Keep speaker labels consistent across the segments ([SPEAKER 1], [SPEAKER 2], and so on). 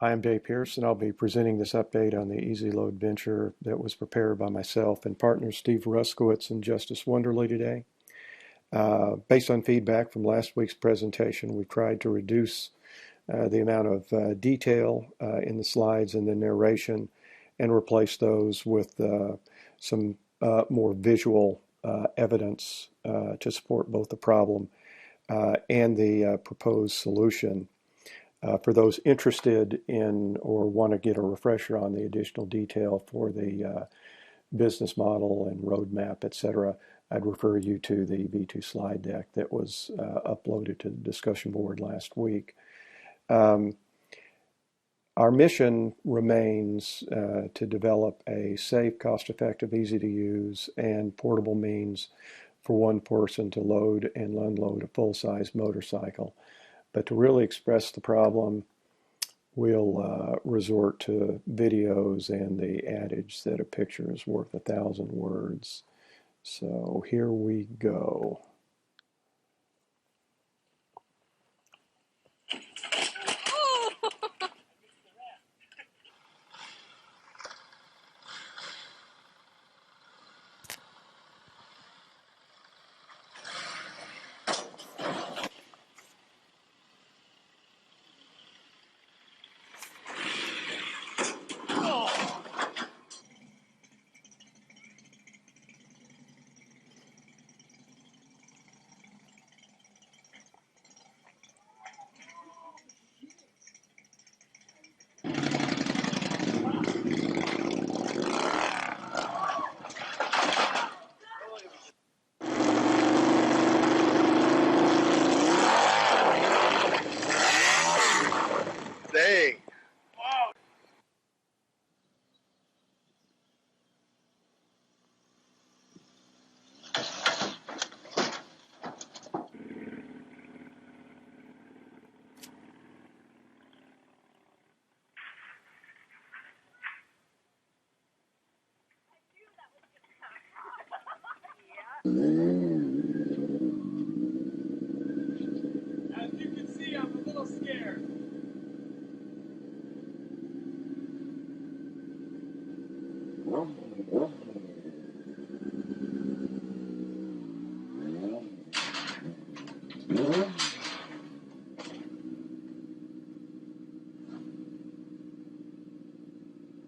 [SPEAKER 1] Hi, I'm Dave Pierce, and I'll be presenting this update on the Easy Load venture that was prepared by myself and partners Steve Ruskowitz and Justice Wonderly today. Based on feedback from last week's presentation, we've tried to reduce the amount of detail in the slides and the narration and replace those with some more visual evidence to support both the problem and the proposed solution. For those interested in or want to get a refresher on the additional detail for the business model and roadmap, etc., I'd refer you to the V2 slide deck that was uploaded to the discussion board last week. Our mission remains to develop a safe, cost-effective, easy-to-use, and portable means for one person to load and unload a full-size motorcycle. But to really express the problem, we'll resort to videos and the adage that a picture is worth 1,000 words. So here we go.
[SPEAKER 2] Dang.
[SPEAKER 3] As you can see, I'm a little scared.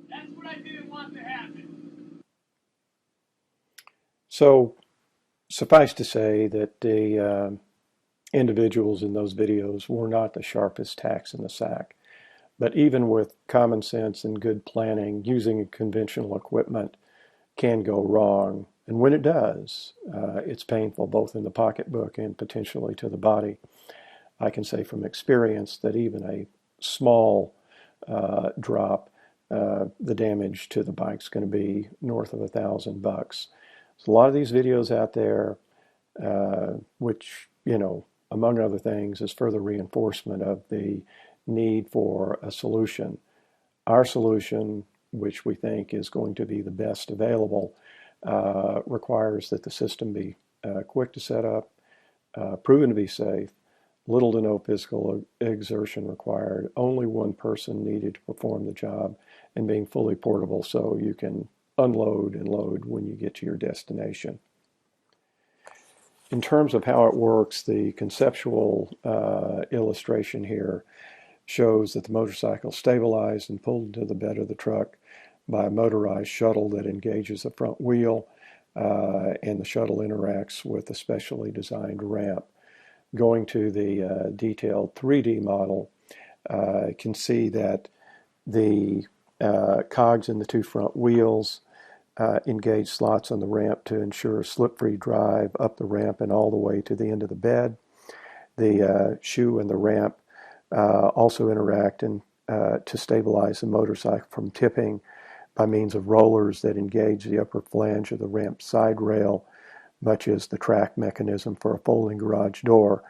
[SPEAKER 3] That's what I didn't want to happen.
[SPEAKER 1] So suffice to say that the individuals in those videos were not the sharpest tacks in the sack. But even with common sense and good planning, using conventional equipment can go wrong. And when it does, it's painful both in the pocketbook and potentially to the body. I can say from experience that even a small drop, the damage to the bike's going to be north of $1,000. So a lot of these videos out there, which, among other things, is further reinforcement of the need for a solution. Our solution, which we think is going to be the best available, requires that the system be quick to set up, proven to be safe, little to no physical exertion required, only one person needed to perform the job, and being fully portable so you can unload and load when you get to your destination. In terms of how it works, the conceptual illustration here shows that the motorcycle is stabilized and pulled into the bed of the truck by a motorized shuttle that engages the front wheel, and the shuttle interacts with a specially designed ramp. Going to the detailed 3D model, you can see that the cogs in the two front wheels engage slots on the ramp to ensure slip-free drive up the ramp and all the way to the end of the bed. The shoe and the ramp also interact to stabilize the motorcycle from tipping by means of rollers that engage the upper flange of the ramp side rail, much as the track mechanism for a folding garage door.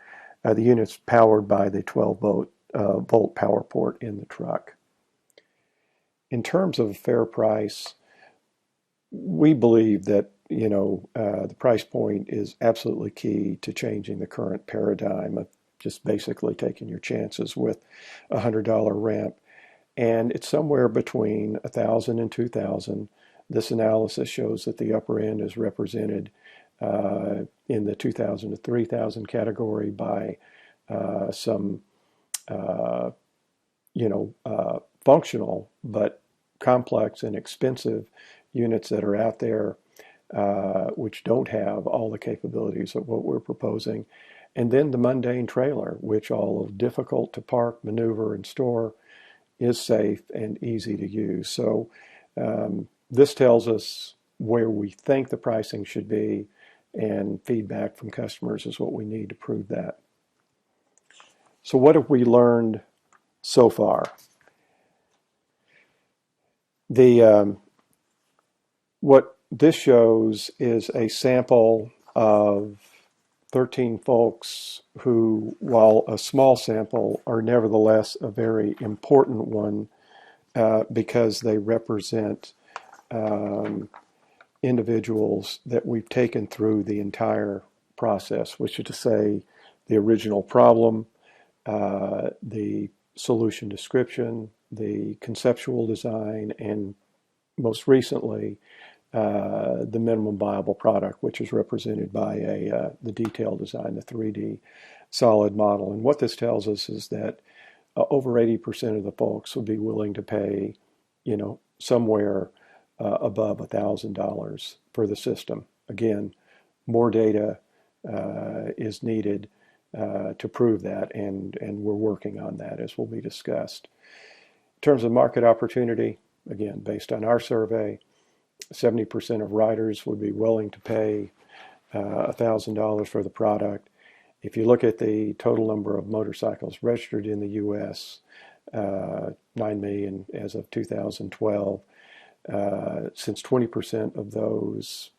[SPEAKER 1] The unit's powered by the 12-volt power port in the truck. In terms of a fair price, we believe that the price point is absolutely key to changing the current paradigm of just basically taking your chances with a $100 ramp and it's somewhere between 1,000 and 2,000. This analysis shows that the upper end is represented in the 2,000 to 3,000 category by some, functional but complex and expensive units that are out there, which don't have all the capabilities of what we're proposing. And then the mundane trailer, which, although difficult to park, maneuver, and store, is safe and easy to use. So this tells us where we think the pricing should be, and feedback from customers is what we need to prove that. So what have we learned so far? What this shows is a sample of 13 folks who, while a small sample, are nevertheless a very important one because they represent individuals that we've taken through the entire process, which is to say the original problem, the solution description, the conceptual design, and most recently, the minimum viable product, which is represented by the detailed design, the 3D solid model. And what this tells us is that over 80% of the folks would be willing to pay, somewhere above $1,000 for the system. Again, more data is needed to prove that, and we're working on that, as will be discussed. In terms of market opportunity, again, based on our survey, 70% of riders would be willing to pay $1,000 for the product. If you look at the total number of motorcycles registered in the U.S., 9 million as of 2012, since 20% of those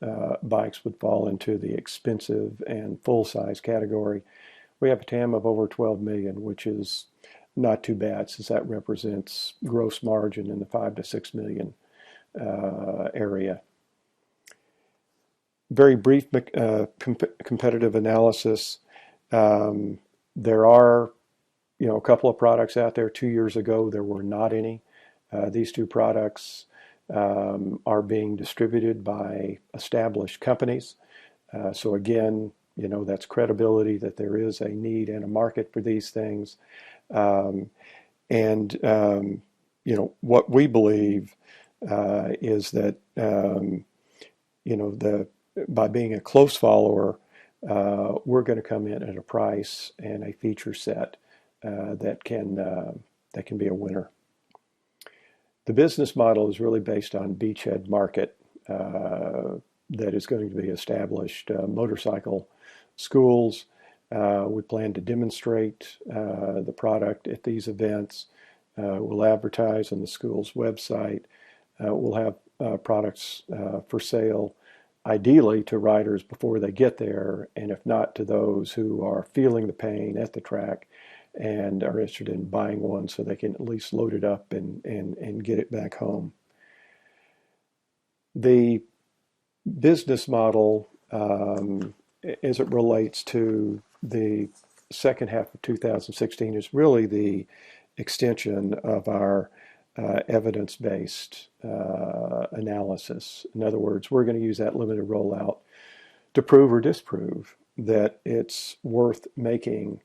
[SPEAKER 1] bikes would fall into the expensive and full-size category, we have a TAM of over 12 million, which is not too bad, since that represents gross margin in the 5 to 6 million area. Very brief competitive analysis. There are, a couple of products out there. 2 years ago, there were not any. These two products are being distributed by established companies. So again, that's credibility that there is a need and a market for these things. What we believe is that, by being a close follower, we're going to come in at a price and a feature set that can be a winner. The business model is really based on beachhead market that is going to be established. Motorcycle schools. We plan to demonstrate the product at these events. We'll advertise on the school's website. We'll have products for sale, ideally to riders before they get there, and if not, to those who are feeling the pain at the track and are interested in buying one so they can at least load it up and get it back home. The business model, as it relates to the second half of 2016, is really the extension of our evidence-based analysis. In other words, we're going to use that limited rollout to prove or disprove that it's worth making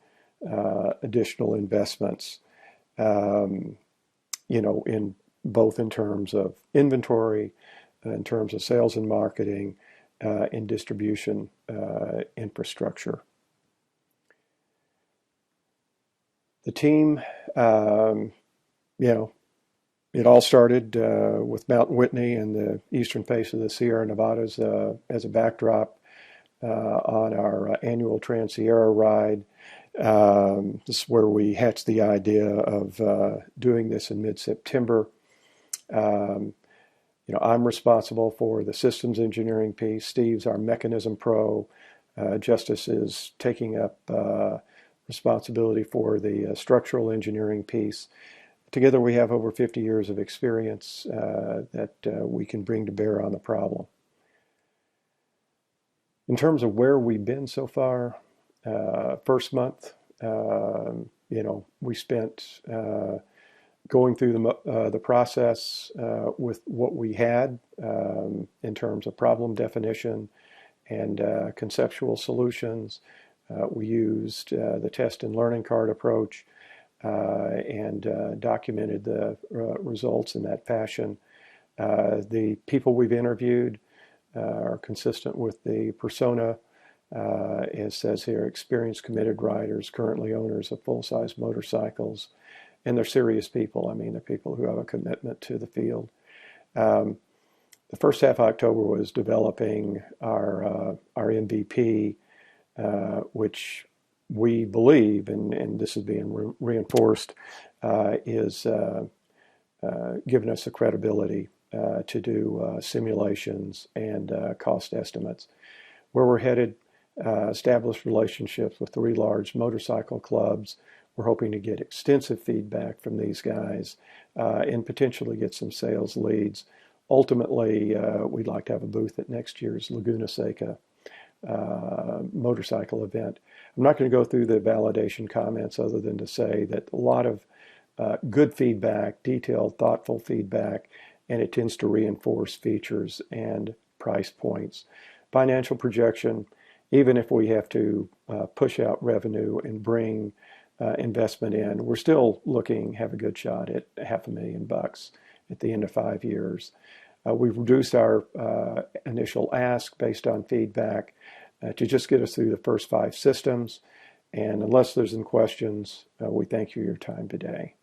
[SPEAKER 1] additional investments, in both in terms of inventory, in terms of sales and marketing, and distribution infrastructure. The team, it all started with Mount Whitney and the eastern face of the Sierra Nevadas as a backdrop on our annual Trans-Sierra ride. This is where we hatched the idea of doing this in mid-September. I'm responsible for the systems engineering piece. Steve's our mechanism pro. Justice is taking up responsibility for the structural engineering piece. Together we have over 50 years of experience that we can bring to bear on the problem. In terms of where we've been so far, first month, we spent a going through the process with what we had in terms of problem definition and conceptual solutions. We used the test and learning card approach and documented the results in that fashion. The people we've interviewed are consistent with the persona. It says here, experienced, committed riders, currently owners of full-size motorcycles, and they're serious people. I mean, they're people who have a commitment to the field. The first half of October was developing our MVP, which we believe, and this is being reinforced, is giving us the credibility to do simulations and cost estimates. Where we're headed, established relationships with 3 large motorcycle clubs. We're hoping to get extensive feedback from these guys and potentially get some sales leads. Ultimately, we'd like to have a booth at next year's Laguna Seca motorcycle event. I'm not going to go through the validation comments other than to say that a lot of good feedback, detailed, thoughtful feedback, and it tends to reinforce features and price points. Financial projection, even if we have to push out revenue and bring investment in, we're still looking, have a good shot at $500,000 at the end of 5 years. We've reduced our initial ask based on feedback to just get us through the first 5 systems. And unless there's any questions, we thank you for your time today.